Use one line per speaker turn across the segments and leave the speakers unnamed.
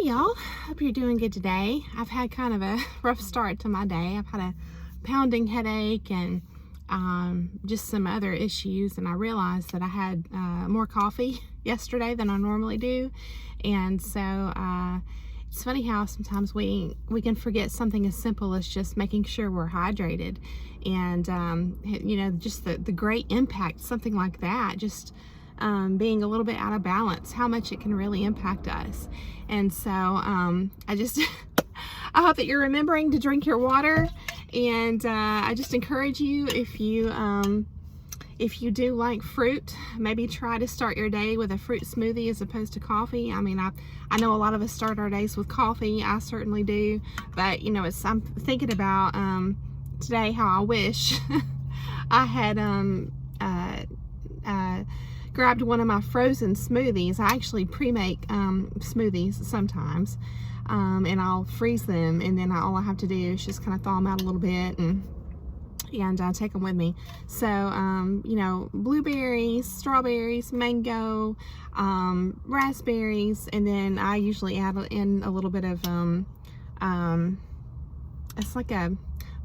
Hey y'all, hope you're doing good today. I've had kind of a rough start to my day. I've had a pounding headache and just some other issues, and I realized that I had more coffee yesterday than I normally do, and so it's funny how sometimes we can forget something as simple as just making sure we're hydrated, and just the great impact something like that, just being a little bit out of balance, how much it can really impact us. And so I just I hope that you're remembering to drink your water, and I just encourage you, if you do like fruit, maybe try to start your day with a fruit smoothie as opposed to coffee. I mean, I know a lot of us start our days with coffee. I certainly do, but I'm thinking about today how I wish I had grabbed one of my frozen smoothies. I actually pre-make smoothies sometimes, and I'll freeze them, and then all I have to do is just kind of thaw them out a little bit and take them with me. So blueberries, strawberries, mango, raspberries, and then I usually add in a little bit of it's like a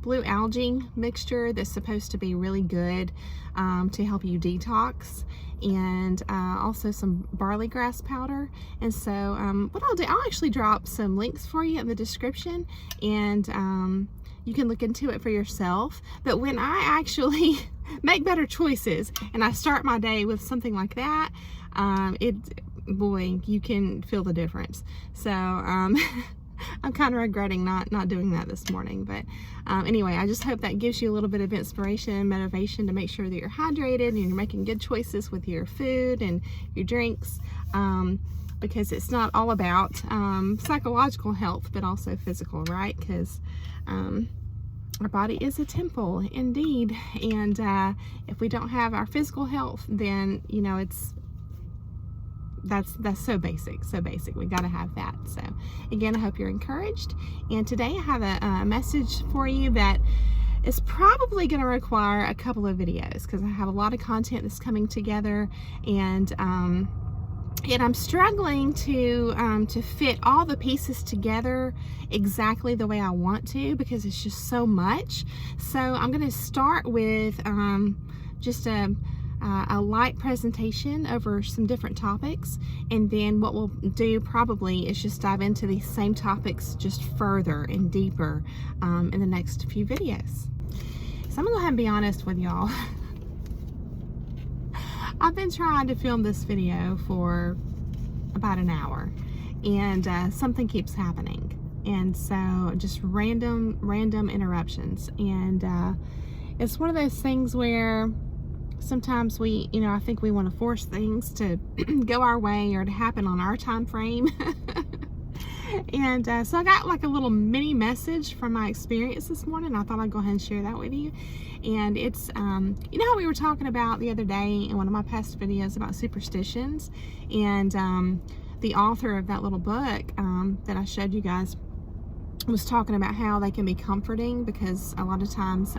blue algae mixture that's supposed to be really good to help you detox, and also some barley grass powder. And so what I'll do, I'll actually drop some links for you in the description, and you can look into it for yourself. But when I actually make better choices and I start my day with something like that, boy, you can feel the difference. So I'm kind of regretting not doing that this morning, but anyway, I just hope that gives you a little bit of inspiration and motivation to make sure that you're hydrated and you're making good choices with your food and your drinks, because it's not all about psychological health, but also physical, right? Because our body is a temple indeed, and if we don't have our physical health, then that's so basic. We got to have that. So again, I hope you're encouraged, and today I have a message for you that is probably going to require a couple of videos, because I have a lot of content that's coming together, and I'm struggling to fit all the pieces together exactly the way I want to, because it's just so much. So I'm going to start with just a light presentation over some different topics, and then what we'll do probably is just dive into these same topics just further and deeper in the next few videos. So I'm gonna go ahead and be honest with y'all. I've been trying to film this video for about an hour, and something keeps happening, and so just random interruptions, and it's one of those things where sometimes I think we want to force things to go our way or to happen on our time frame. And so I got like a little mini message from my experience this morning. I thought I'd go ahead and share that with you. And it's how we were talking about the other day in one of my past videos about superstitions, and the author of that little book that I showed you guys was talking about how they can be comforting, because a lot of times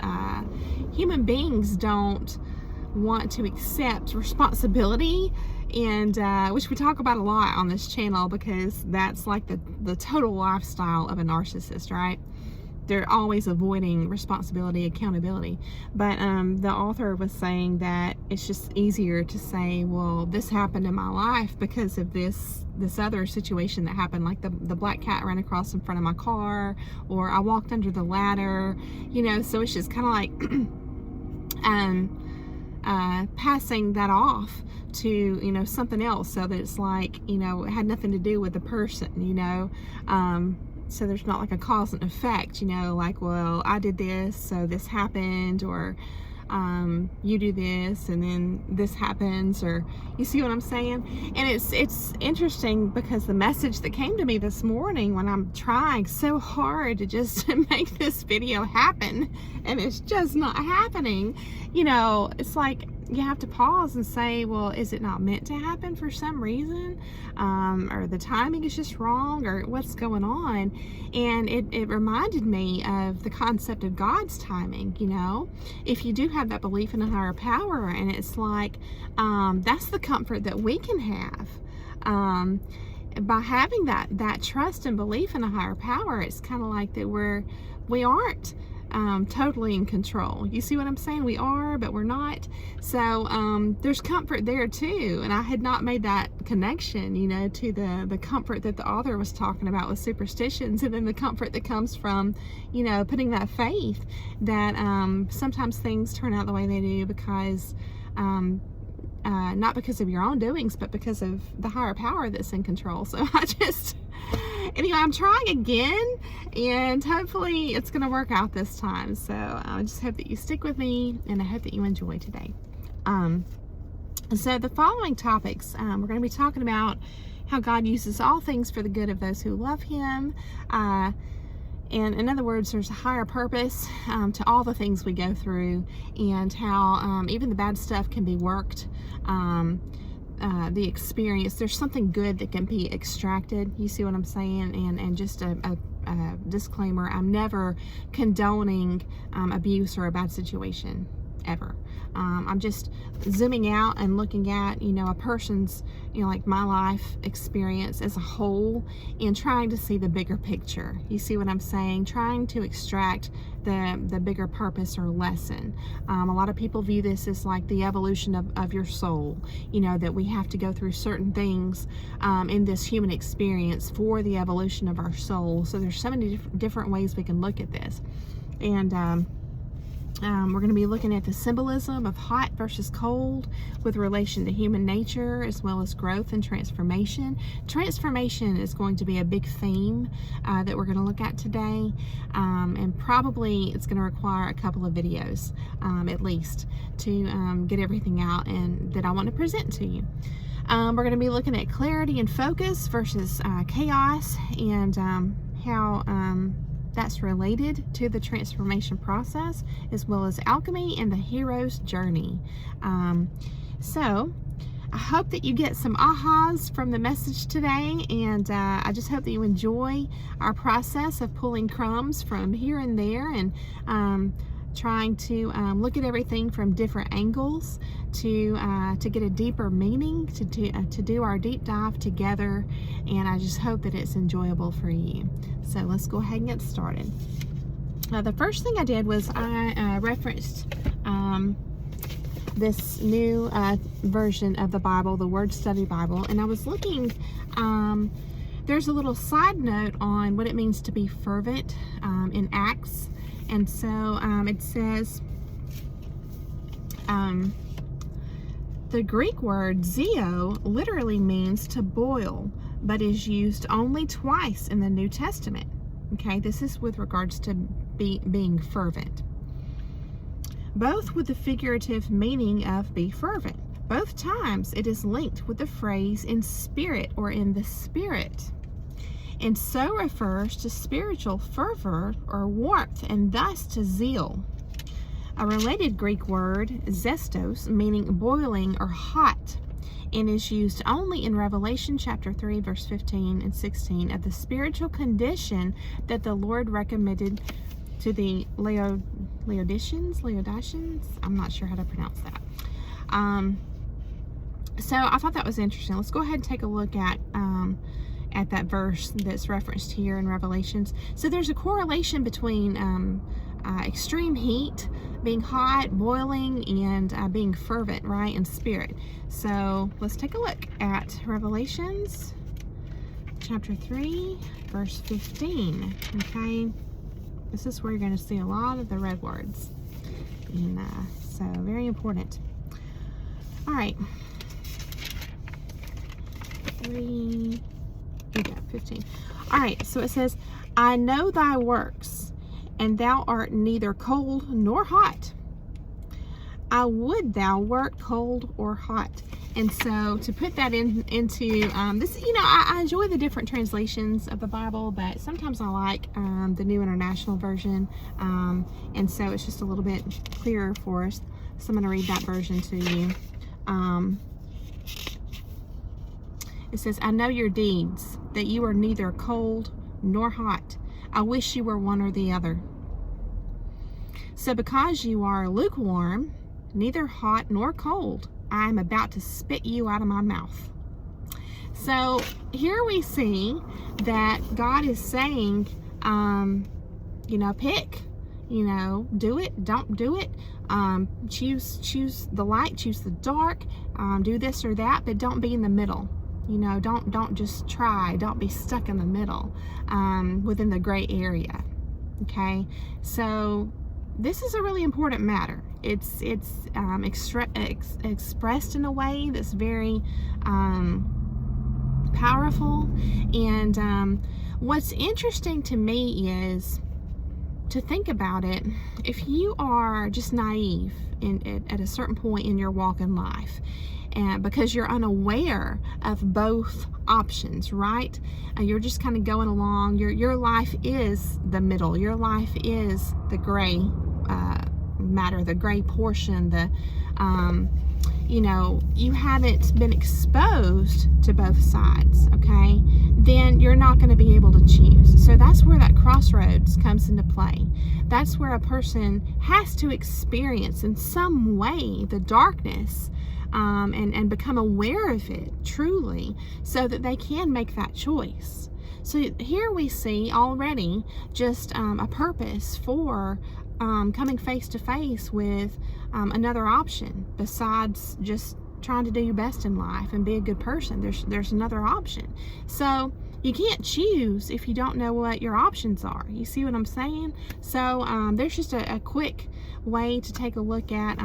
human beings don't want to accept responsibility, and which we talk about a lot on this channel, because that's like the total lifestyle of a narcissist, right? They're always avoiding responsibility, accountability. But the author was saying that it's just easier to say, well, this happened in my life because of this other situation that happened, like the black cat ran across in front of my car, or I walked under the ladder, so it's just kind of like passing that off to something else, so that it's like it had nothing to do with the person, so there's not like a cause and effect, like, well, I did this, so this happened, or you do this and then this happens, or you see what I'm saying? And it's interesting, because the message that came to me this morning, when I'm trying so hard to just make this video happen and it's just not happening, it's like you have to pause and say, well, is it not meant to happen for some reason? Or the timing is just wrong, or what's going on? And it reminded me of the concept of God's timing. If you do have that belief in a higher power, and it's like, that's the comfort that we can have. by having that trust and belief in a higher power, it's kind of like that we aren't totally in control. You see what I'm saying? We are, but we're not. So there's comfort there too. And I had not made that connection, you know, to the comfort that the author was talking about with superstitions, and then the comfort that comes from, you know, putting that faith that sometimes things turn out the way they do because not because of your own doings, but because of the higher power that's in control. So anyway, I'm trying again, and hopefully it's going to work out this time. So I just hope that you stick with me, and I hope that you enjoy today. So the following topics, we're going to be talking about how God uses all things for the good of those who love Him. And in other words, there's a higher purpose to all the things we go through, and how even the bad stuff can be worked. The experience, there's something good that can be extracted. You see what I'm saying? And just a disclaimer, I'm never condoning abuse or a bad situation, ever. I'm just zooming out and looking at, you know, a person's, you know, like my life experience as a whole, and trying to see the bigger picture. You see what I'm saying? Trying to extract the bigger purpose or lesson. A lot of people view this as like the evolution of your soul, you know, that we have to go through certain things in this human experience for the evolution of our soul. So there's so many different ways we can look at this. And we're going to be looking at the symbolism of hot versus cold with relation to human nature, as well as growth and transformation. Transformation is going to be a big theme that we're going to look at today, and probably it's going to require a couple of videos at least to get everything out and that I want to present to you. We're going to be looking at clarity and focus versus chaos, and how that's related to the transformation process, as well as alchemy and the hero's journey. So I hope that you get some ahas from the message today, and I just hope that you enjoy our process of pulling crumbs from here and there, and trying to look at everything from different angles to get a deeper meaning, to do our deep dive together. And I just hope that it's enjoyable for you. So let's go ahead and get started. The first thing I did was I referenced this new version of the Bible, the Word Study Bible, and I was looking, there's a little side note on what it means to be fervent in Acts. And so it says, the Greek word zeo literally means to boil, but is used only twice in the New Testament. Okay, this is with regards to being fervent. Both with the figurative meaning of be fervent. Both times it is linked with the phrase in spirit or in the spirit, and so refers to spiritual fervor or warmth, and thus to zeal. A related Greek word, zestos, meaning boiling or hot, and is used only in Revelation chapter 3, verse 15 and 16 of the spiritual condition that the Lord recommended to the Laodiceans? I'm not sure how to pronounce that. So I thought that was interesting. Let's go ahead and take a look at that verse that's referenced here in Revelations. So there's a correlation between extreme heat, being hot, boiling, and being fervent, right, in spirit. So let's take a look at Revelations chapter 3, verse 15. Okay, this is where you're going to see a lot of the red words, and so very important. All right, 3. We got 15. All right, so it says, I know thy works, and thou art neither cold nor hot. I would thou wert cold or hot. And so to put that into this, you know, I enjoy the different translations of the Bible, but sometimes I like the New International Version, and so it's just a little bit clearer for us. So I'm going to read that version to you. It says, I know your deeds, that you are neither cold nor hot. I wish you were one or the other. So because you are lukewarm, neither hot nor cold, I am about to spit you out of my mouth. So here we see that God is saying, you know, pick, you know, do it, don't do it, choose the light, choose the dark, do this or that, but don't be in the middle. You know, don't just try, don't be stuck in the middle, within the gray area. Okay, so this is a really important matter. It's expressed in a way that's very powerful. And what's interesting to me is to think about it. If you are just naive at a certain point in your walk in life, and because you're unaware of both options, right? You're just kind of going along. Your life is the middle. Your life is the gray matter, the gray portion. The you know, you haven't been exposed to both sides, okay? Then you're not going to be able to choose. So that's where that crossroads comes into play. That's where a person has to experience in some way the darkness, and become aware of it truly, so that they can make that choice. So here we see already just a purpose for coming face to face with another option besides just trying to do your best in life and be a good person. There's another option. So you can't choose if you don't know what your options are. You see what I'm saying? So there's just a quick way to take a look at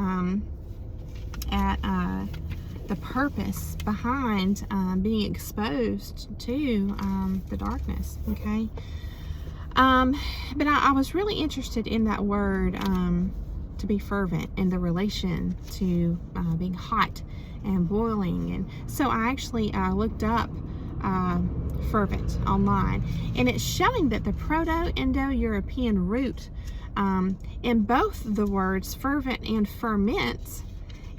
the purpose behind being exposed to the darkness. Okay. But I was really interested in that word, to be fervent, in the relation to being hot and boiling. And so I actually looked up fervent online, and it's showing that the Proto-Indo-European root in both the words fervent and ferment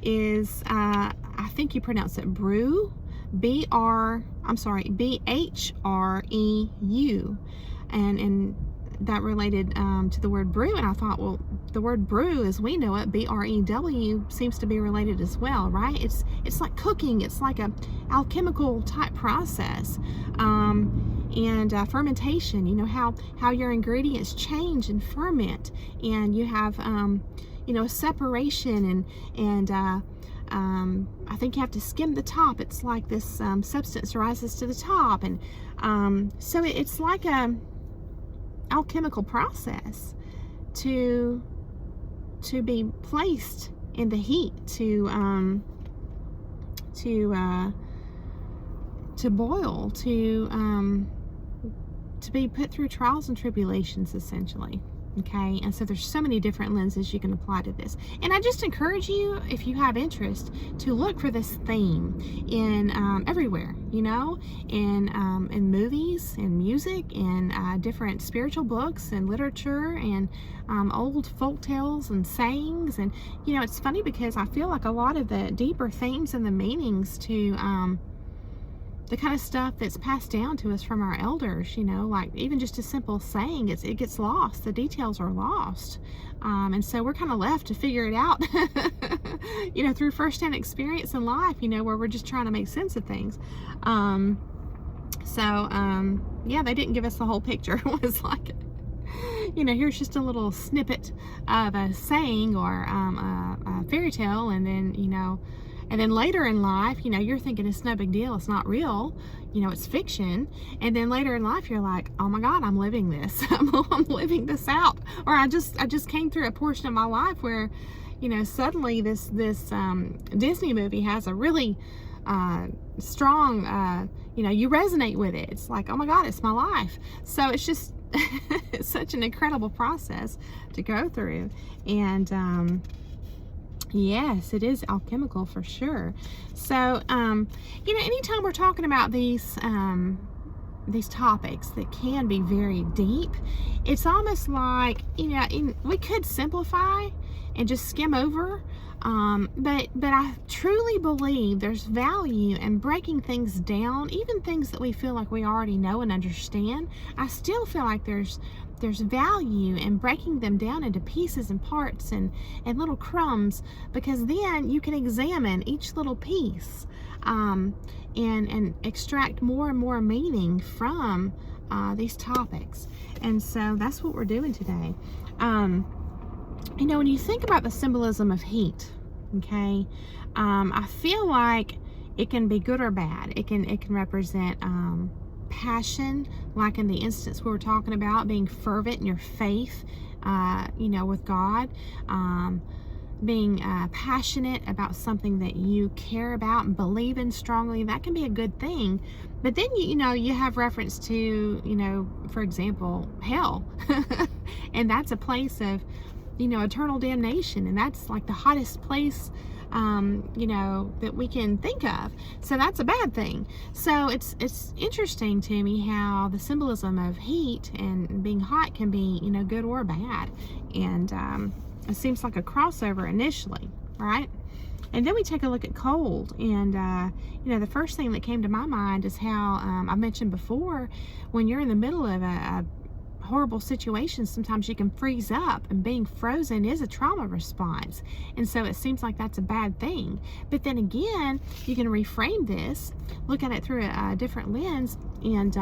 is, I think you pronounce it brew, B-H-R-E-U. And that related to the word brew, and I thought, well, the word brew as we know it, B-R-E-W, seems to be related as well, right? It's like cooking. It's like a alchemical type process, and fermentation. You know how your ingredients change and ferment, and you have you know, a separation, and I think you have to skim the top. It's like this substance rises to the top, and so it's like a alchemical process to be placed in the heat, to boil, to be put through trials and tribulations, essentially. Okay, and so there's so many different lenses you can apply to this. And I just encourage you, if you have interest, to look for this theme in everywhere, you know, in movies, in music, in different spiritual books and literature, and old folk tales and sayings. And, you know, it's funny because I feel like a lot of the deeper themes and the meanings to the kind of stuff that's passed down to us from our elders, you know, like even just a simple saying, it gets lost. The details are lost. And so we're kind of left to figure it out, you know, through firsthand experience in life, you know, where we're just trying to make sense of things. Yeah, they didn't give us the whole picture. It was like, you know, here's just a little snippet of a saying or a fairy tale, and then, you know, and then later in life, you know, you're thinking it's no big deal, it's not real, you know, it's fiction. And then later in life, you're like, oh my God, I'm living this. I'm living this out. Or I just came through a portion of my life where, you know, suddenly this Disney movie has a really strong, you know, you resonate with it. It's like, oh my God, it's my life. So it's just it's such an incredible process to go through. And yes, it is alchemical for sure. So, you know, anytime we're talking about these topics that can be very deep, it's almost like, you know, we could simplify and just skim over, but I truly believe there's value in breaking things down, even things that we feel like we already know and understand. I still feel like there's there's value in breaking them down into pieces and parts and little crumbs, because then you can examine each little piece and extract more and more meaning from these topics. And so that's what we're doing today. You know, when you think about the symbolism of heat, okay, I feel like it can be good or bad. It can represent passion, like in the instance we were talking about, being fervent in your faith, you know, with God, being passionate about something that you care about and believe in strongly. That can be a good thing. But then, you know, you have reference to, you know, for example, hell. And that's a place of, you know, eternal damnation. And that's like the hottest place, you know, that we can think of. So that's a bad thing. So it's interesting to me how the symbolism of heat and being hot can be, you know, good or bad. And it seems like a crossover initially, right? And then we take a look at cold. And, you know, the first thing that came to my mind is how I mentioned before, when you're in the middle of a horrible situation, sometimes you can freeze up, and being frozen is a trauma response. And so it seems like that's a bad thing. But then again, you can reframe this, look at it through a different lens, and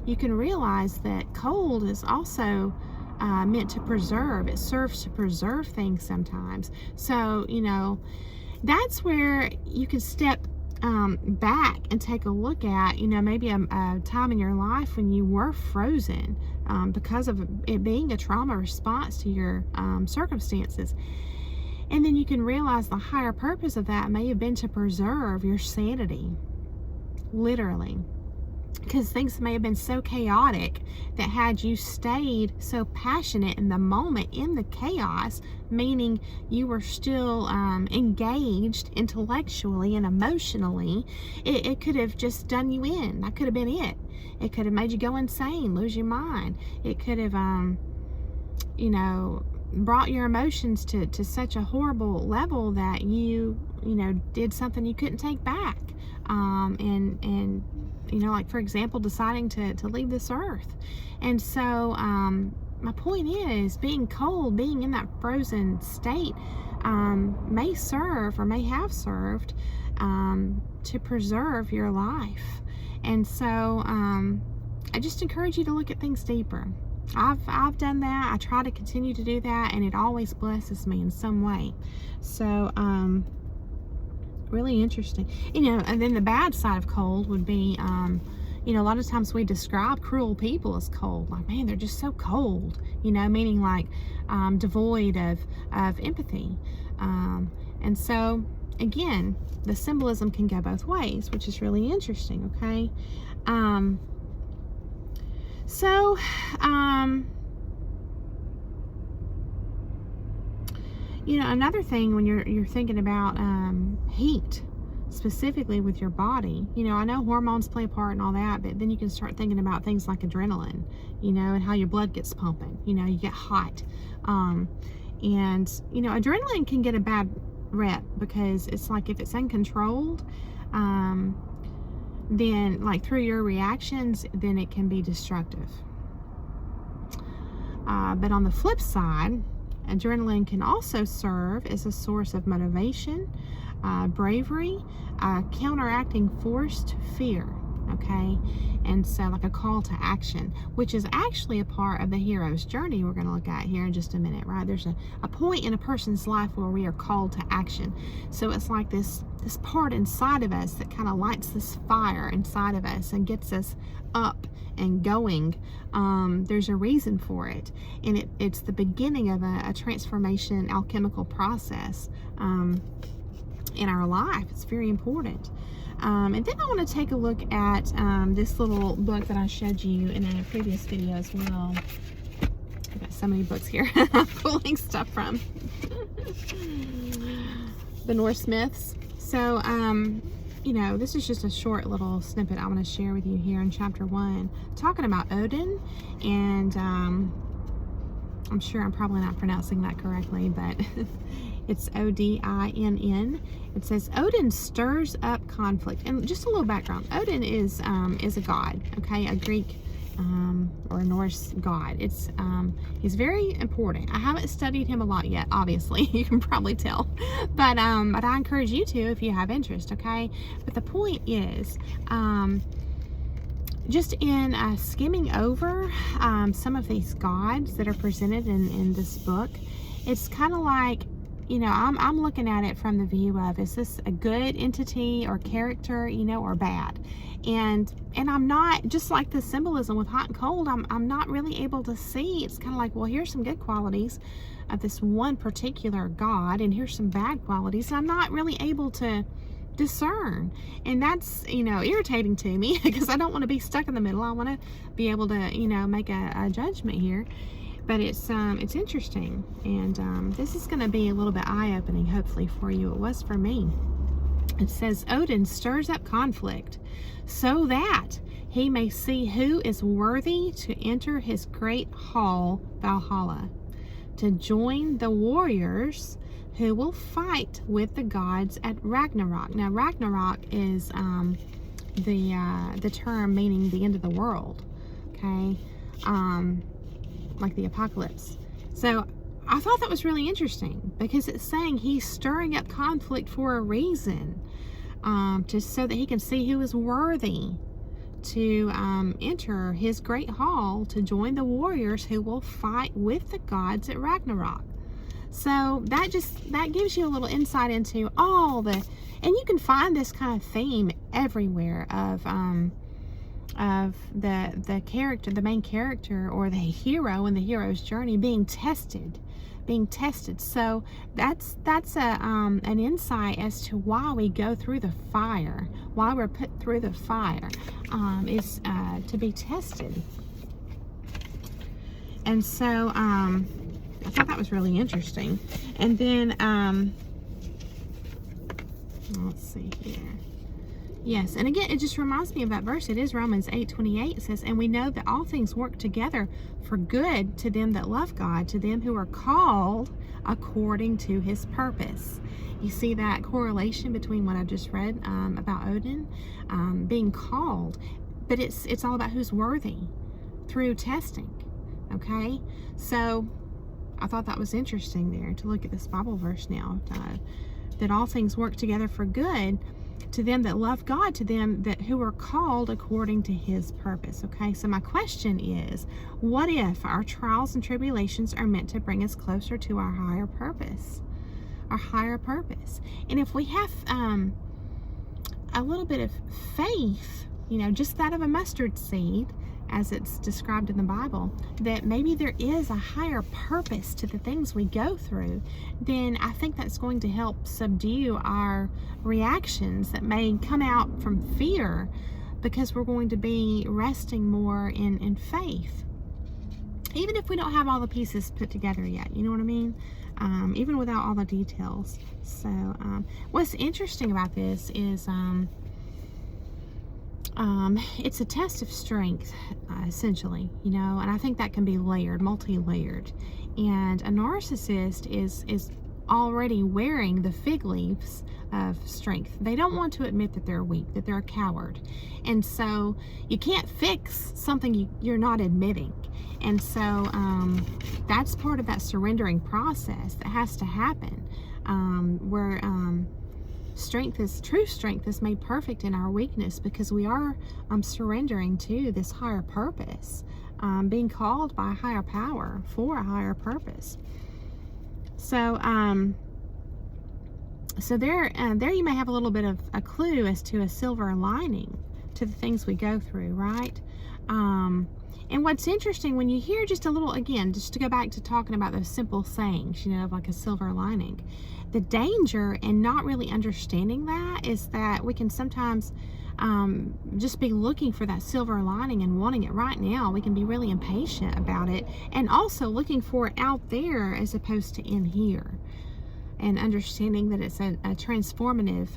you can realize that cold is also meant to preserve. It serves to preserve things sometimes. So, you know, that's where you can step back and take a look at, you know, maybe a time in your life when you were frozen because of it being a trauma response to your circumstances. And then you can realize the higher purpose of that may have been to preserve your sanity, literally. Because things may have been so chaotic that had you stayed so passionate in the moment, in the chaos, meaning you were still engaged intellectually and emotionally, it could have just done you in. That could have been it. It could have made you go insane, lose your mind. It could have, you know, brought your emotions to such a horrible level that you know, did something you couldn't take back. And you know, like for example, deciding to leave this earth. And so my point is, being cold, being in that frozen state may serve or may have served to preserve your life. And so I just encourage you to look at things deeper. I've done that. I try to continue to do that, and it always blesses me in some way. So really interesting. You know, and then the bad side of cold would be, you know, a lot of times we describe cruel people as cold. Like, man, they're just so cold, you know, meaning like devoid of empathy. And so, again, the symbolism can go both ways, which is really interesting, okay? You know, another thing when you're thinking about heat, specifically with your body, you know, I know hormones play a part and all that, but then you can start thinking about things like adrenaline, you know, and how your blood gets pumping. You know, you get hot. And, you know, adrenaline can get a bad rep because it's like if it's uncontrolled, then like through your reactions, then it can be destructive. But on the flip side, adrenaline can also serve as a source of motivation, bravery, counteracting force to fear, okay? And so like a call to action, which is actually a part of the hero's journey we're going to look at here in just a minute, right? There's a point in a person's life where we are called to action. So it's like this part inside of us that kind of lights this fire inside of us and gets us up and going. There's a reason for it, and it's the beginning of a transformation alchemical process in our life. It's very important. And then I want to take a look at this little book that I showed you in a previous video as well. I've got so many books here I'm pulling stuff from. The Norse Myths. So, you know, this is just a short little snippet I want to share with you here in chapter 1, talking about Odin. And I'm sure I'm probably not pronouncing that correctly, but it's Odinn. It says Odin stirs up conflict. And just a little background. Odin is a god, okay, a Greek or a Norse god. He's very important. I haven't studied him a lot yet, obviously. You can probably tell, but I encourage you to if you have interest. Okay, but the point is, just in skimming over some of these gods that are presented in this book, it's kind of like, you know, I'm looking at it from the view of, is this a good entity or character, you know, or bad? And I'm not, just like the symbolism with hot and cold, I'm not really able to see. It's kind of like, well, here's some good qualities of this one particular god, and here's some bad qualities. And I'm not really able to discern, and that's, you know, irritating to me because I don't want to be stuck in the middle. I want to be able to, you know, make a judgment here. But it's interesting, and this is going to be a little bit eye-opening, hopefully, for you. It was for me. It says, Odin stirs up conflict so that he may see who is worthy to enter his great hall, Valhalla, to join the warriors who will fight with the gods at Ragnarok. Now, Ragnarok is the term meaning the end of the world, okay? Like the apocalypse. So I thought that was really interesting because it's saying he's stirring up conflict for a reason, just so that he can see who is worthy to enter his great hall to join the warriors who will fight with the gods at Ragnarok. So that gives you a little insight into all the, and you can find this kind of theme everywhere of the character, the main character, or the hero in the hero's journey being tested. So that's an insight as to why we go through the fire, why we're put through the fire, is to be tested. And so I thought that was really interesting. And then let's see here. Yes, and again, it just reminds me of that verse. It is Romans 8:28. It says, and we know that all things work together for good to them that love God, to them who are called according to his purpose. You see that correlation between what I just read about Odin being called, but it's all about who's worthy through testing. Okay, so I thought that was interesting there to look at this Bible verse now, that all things work together for good to them that love God, to them that who are called according to his purpose. Okay, so my question is, what if our trials and tribulations are meant to bring us closer to our higher purpose? Our higher purpose. And if we have a little bit of faith, you know, just that of a mustard seed, as it's described in the Bible, that maybe there is a higher purpose to the things we go through, then I think that's going to help subdue our reactions that may come out from fear, because we're going to be resting more in faith. Even if we don't have all the pieces put together yet, you know what I mean? Even without all the details. So what's interesting about this is it's a test of strength, essentially, you know, and I think that can be layered, multi-layered. And a narcissist is already wearing the fig leaves of strength. They don't want to admit that they're weak, that they're a coward. And so you can't fix something you're not admitting. And so that's part of that surrendering process that has to happen, where true strength is made perfect in our weakness, because we are surrendering to this higher purpose, being called by a higher power for a higher purpose. So there you may have a little bit of a clue as to a silver lining to the things we go through, right? And what's interesting, when you hear just a little, again, just to go back to talking about those simple sayings, you know, of like a silver lining, the danger in not really understanding that is that we can sometimes just be looking for that silver lining and wanting it right now. We can be really impatient about it, and also looking for it out there as opposed to in here, and understanding that it's a transformative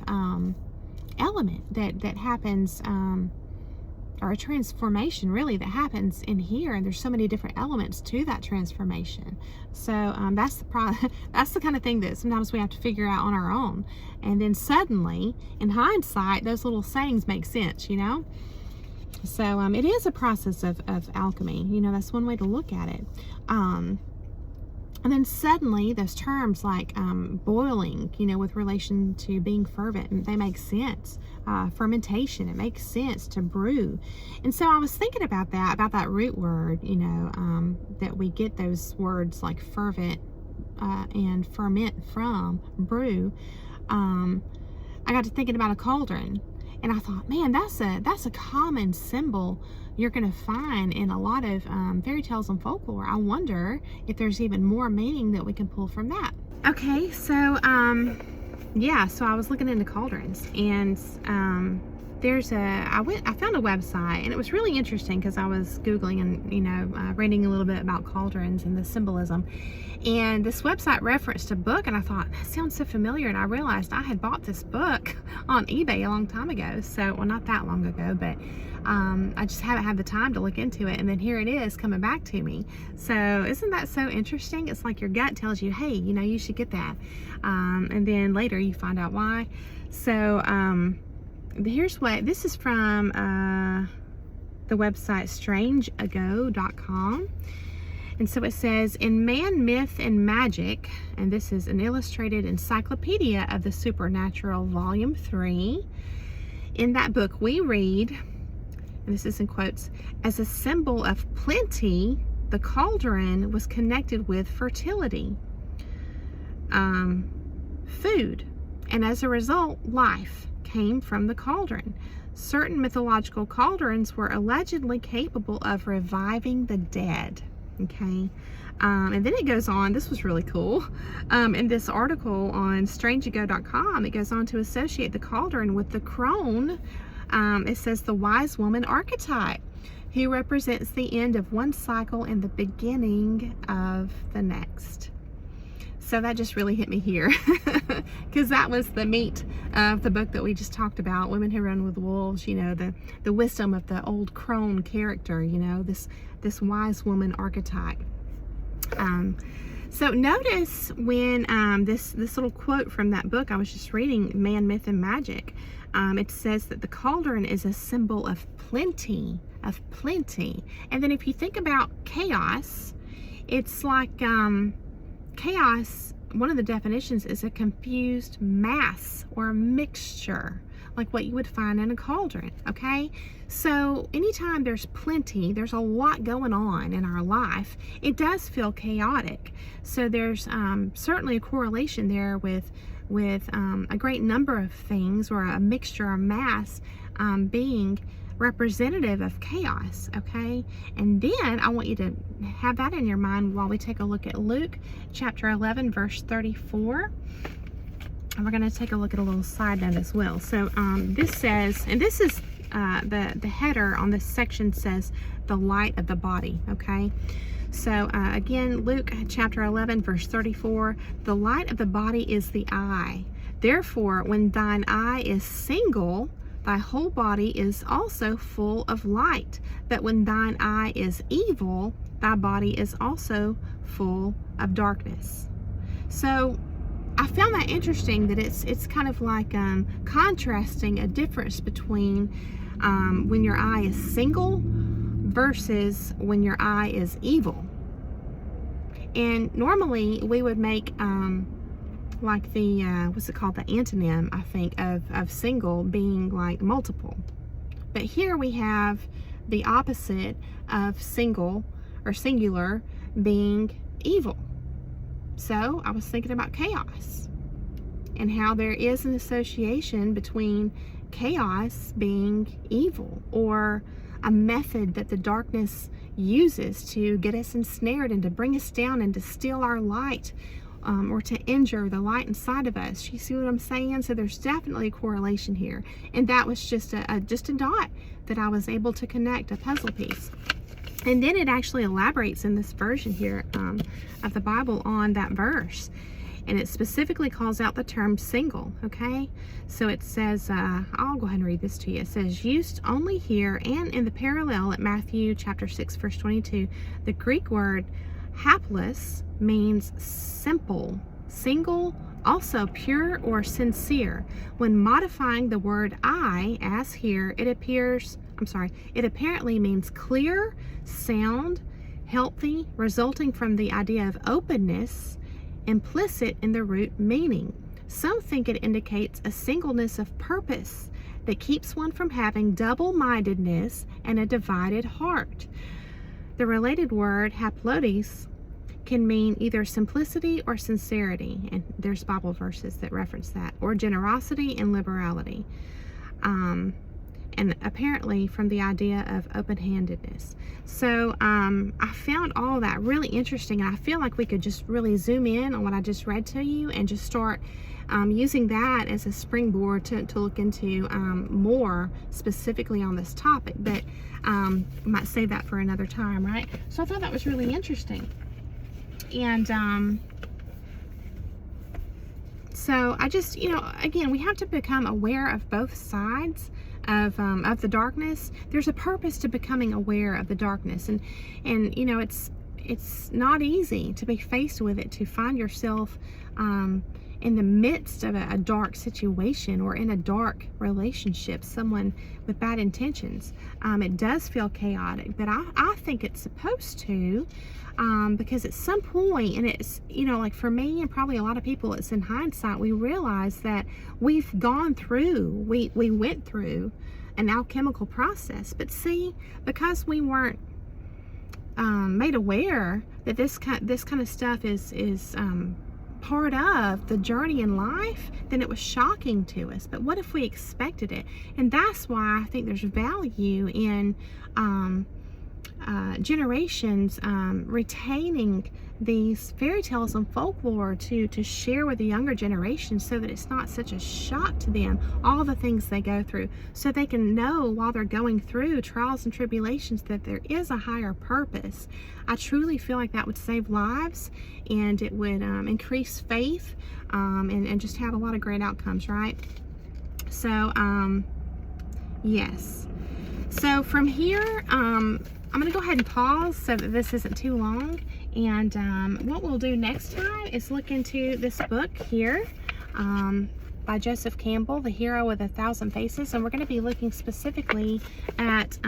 element that happens, or a transformation really that happens in here, and there's so many different elements to that transformation. So that's the kind of thing that sometimes we have to figure out on our own, and then suddenly in hindsight those little sayings make sense, you know. So it is a process of alchemy. You know, that's one way to look at it. And then suddenly those terms like boiling, you know, with relation to being fervent, they make sense. Fermentation, it makes sense to brew. And so I was thinking about that root word, you know, that we get those words like fervent and ferment from, brew. I got to thinking about a cauldron. And I thought, man, that's a common symbol you're going to find in a lot of fairy tales and folklore. I wonder if there's even more meaning that we can pull from that. Okay, so yeah, so I was looking into cauldrons, and I found a website, and it was really interesting because I was Googling and, you know, reading a little bit about cauldrons and the symbolism. And this website referenced a book, and I thought, that sounds so familiar. And I realized I had bought this book on eBay a long time ago. So, well, not that long ago, but I just haven't had the time to look into it. And then here it is coming back to me. So isn't that so interesting? It's like your gut tells you, hey, you know, you should get that. And then later you find out why. So here's what, this is from the website strangeago.com. And so it says, in Man, Myth, and Magic, and this is an illustrated encyclopedia of the supernatural, volume 3. In that book we read, and this is in quotes, as a symbol of plenty, the cauldron was connected with fertility, food, and as a result, life came from the cauldron. Certain mythological cauldrons were allegedly capable of reviving the dead. Okay, and then it goes on, this was really cool, in this article on strangeago.com, it goes on to associate the cauldron with the crone. It says the wise woman archetype, who represents the end of one cycle and the beginning of the next. So that just really hit me here, because that was the meat of the book that we just talked about, Women Who Run with Wolves, you know, the wisdom of the old crone character, you know, this wise woman archetype. So notice when this little quote from that book I was just reading, Man, Myth, and Magic, it says that the cauldron is a symbol of plenty, And then if you think about chaos, it's like chaos, one of the definitions is a confused mass or a mixture, like what you would find in a cauldron, okay? So anytime there's plenty, there's a lot going on in our life, it does feel chaotic. So there's certainly a correlation there with a great number of things, or a mixture or mass being representative of chaos, okay? And then I want you to have that in your mind while we take a look at Luke chapter 11 verse 34. And we're going to take a look at a little side note as well. So this says, and this is the header on this section says the light of the body, okay? So again, Luke chapter 11 verse 34, the light of the body is the eye. Therefore, when thine eye is single, thy whole body is also full of light. But when thine eye is evil, thy body is also full of darkness. So I found that interesting, that it's kind of like contrasting a difference between when your eye is single versus when your eye is evil. And normally we would make like the what's it called, the antonym, I think, of single being like multiple. But here we have the opposite of single or singular being evil. So I was thinking about chaos and how there is an association between chaos being evil, or a method that the darkness uses to get us ensnared and to bring us down and to steal our light, or to injure the light inside of us. You see what I'm saying? So there's definitely a correlation here. And that was just a dot that I was able to connect, a puzzle piece. And then it actually elaborates in this version here of the Bible on that verse. And it specifically calls out the term single, okay? So it says, I'll go ahead and read this to you. It says, used only here and in the parallel at Matthew chapter 6, verse 22, the Greek word hapless means simple, single, also pure or sincere. When modifying the word I, as here, it appears it apparently means clear, sound, healthy, resulting from the idea of openness implicit in the root meaning. Some think it indicates a singleness of purpose that keeps one from having double-mindedness and a divided heart. The related word haplodes can mean either simplicity or sincerity, and there's Bible verses that reference that, or generosity and liberality. And apparently from the idea of open-handedness. So I found all that really interesting, and I feel like we could just really zoom in on what I just read to you and just start using that as a springboard to look into more specifically on this topic, but I might save that for another time, right? So I thought that was really interesting. And so I just, again, we have to become aware of both sides of the darkness. There's a purpose to becoming aware of the darkness, and it's not easy to be faced with it, to find yourself in the midst of a dark situation or in a dark relationship, someone with bad intentions. It does feel chaotic, but I think it's supposed to, because at some point, and it's, like for me and probably a lot of people, it's in hindsight, we realize that we've gone through, we went through an alchemical process. But see, because we weren't made aware that this kind of stuff is part of the journey in life, then it was shocking to us. But what if we expected it? And that's why I think there's value in generations retaining these fairy tales and folklore to share with the younger generation, so that it's not such a shock to them, all the things they go through, so they can know while they're going through trials and tribulations that there is a higher purpose. I truly feel like that would save lives, and it would increase faith, and just have a lot of great outcomes, right? So yes, so from here I'm going to go ahead and pause so that this isn't too long. And what we'll do next time is look into this book here by Joseph Campbell, The Hero with 1,000 Faces. And we're going to be looking specifically at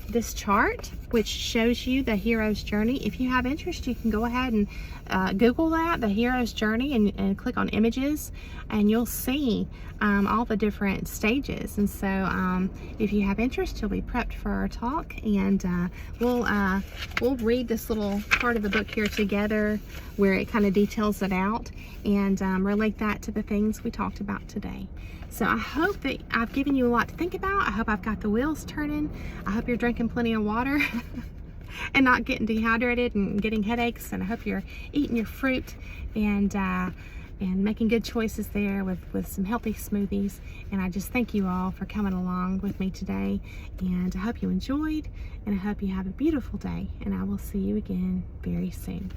this chart, which shows you the hero's journey. If you have interest, you can go ahead and Google that, the hero's journey, and click on images, and you'll see all the different stages. And so if you have interest, you'll be prepped for our talk, and we'll read this little part of the book here together where it kind of details it out, and relate that to the things we talked about today. So I hope that I've given you a lot to think about. I hope I've got the wheels turning. I hope you're drinking plenty of water and not getting dehydrated and getting headaches. And I hope you're eating your fruit and making good choices there with some healthy smoothies. And I just thank you all for coming along with me today. And I hope you enjoyed, and I hope you have a beautiful day. And I will see you again very soon.